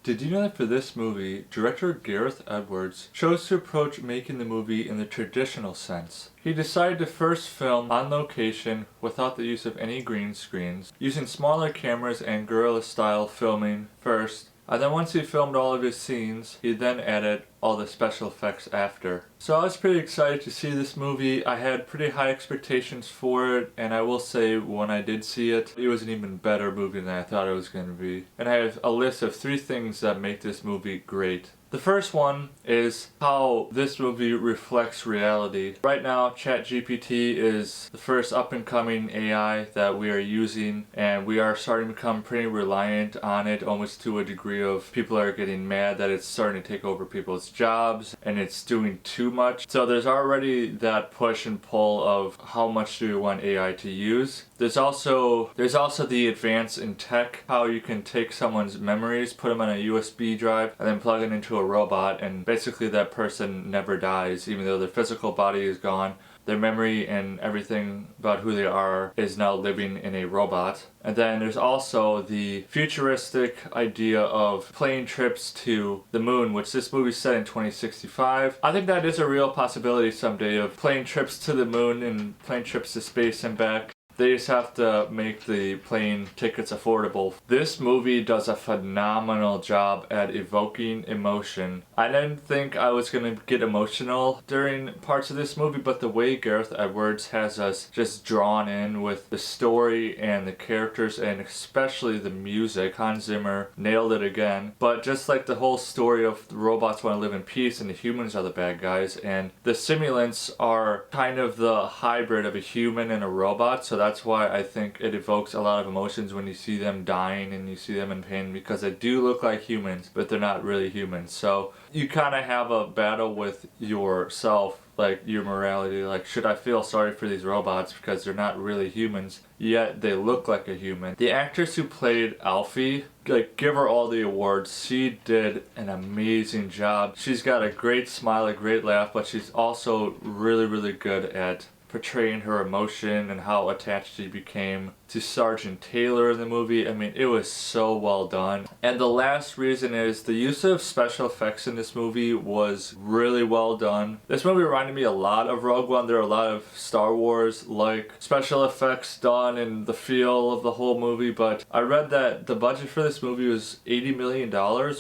Did you know that for this movie, director Gareth Edwards chose to approach making the movie in the traditional sense? He decided to first film on location without the use of any green screens, using smaller cameras and guerrilla-style filming first, and then once he filmed all of his scenes, he then added all the special effects after. So I was pretty excited to see this movie. I had pretty high expectations for it, and I will say when I did see it, it was an even better movie than I thought it was going to be. And I have a list of 3 things that make this movie great. The first one is how this movie reflects reality. Right now, ChatGPT is the first up-and-coming AI that we are using, and we are starting to become pretty reliant on it, almost to a degree of people are getting mad that it's starting to take over people's jobs and it's doing too much. So there's already that push and pull of how much do we want AI to use. There's also the advance in tech, how you can take someone's memories, put them on a USB drive, and then plug it into a robot, and basically that person never dies. Even though their physical body is gone, their memory and everything about who they are is now living in a robot. And then there's also the futuristic idea of plane trips to the moon, which this movie's set in 2065. I think that is a real possibility someday, of plane trips to the moon and plane trips to space and back. They just have to make the plane tickets affordable. This movie does a phenomenal job at evoking emotion. I didn't think I was gonna get emotional during parts of this movie, but the way Gareth Edwards has us just drawn in with the story and the characters, and especially the music, Hans Zimmer nailed it again. But just like the whole story of the robots want to live in peace and the humans are the bad guys, and the simulants are kind of the hybrid of a human and a robot, so that's why I think it evokes a lot of emotions when you see them dying and you see them in pain, because they do look like humans, but they're not really humans. So you kind of have a battle with yourself, like your morality, like should I feel sorry for these robots because they're not really humans, yet they look like a human. The actress who played Alfie, like, give her all the awards. She did an amazing job. She's got a great smile, a great laugh, but she's also really good at portraying her emotion and how attached she became to Sergeant Taylor in the movie. I mean, it was so well done. And the last reason is the use of special effects in this movie was really well done. This movie reminded me a lot of Rogue One. There are a lot of Star Wars like special effects done and the feel of the whole movie, but I read that the budget for this movie was $80 million,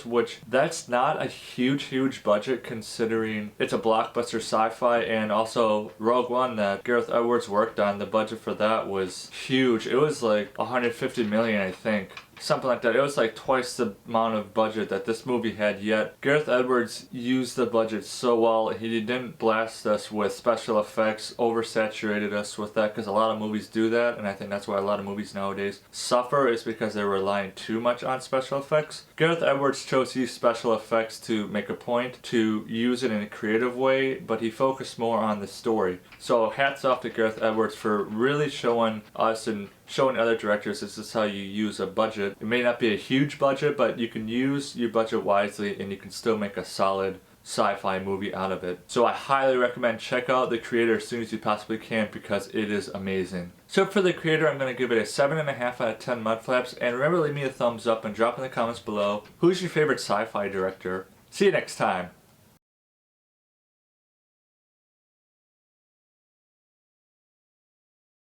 which that's not a huge budget considering it's a blockbuster sci-fi, and also Rogue One that Gareth Edwards worked on, the budget for that was huge. It was like 150 million, I think. Something like that. It was like twice the amount of budget that this movie had, yet Gareth Edwards used the budget so well. He didn't blast us with special effects, oversaturated us with that, because a lot of movies do that, and I think that's why a lot of movies nowadays suffer, is because they're relying too much on special effects. Gareth Edwards chose to use special effects to make a point, to use it in a creative way, but he focused more on the story. So hats off to Gareth Edwards for really showing us and showing other directors this is how you use a budget. It may not be a huge budget, but you can use your budget wisely and you can still make a solid sci-fi movie out of it. So I highly recommend check out The Creator as soon as you possibly can, because it is amazing. So for The Creator, I'm going to give it a 7.5 out of 10 Mudflaps, and remember, leave me a thumbs up and drop in the comments below who's your favorite sci-fi director. See you next time.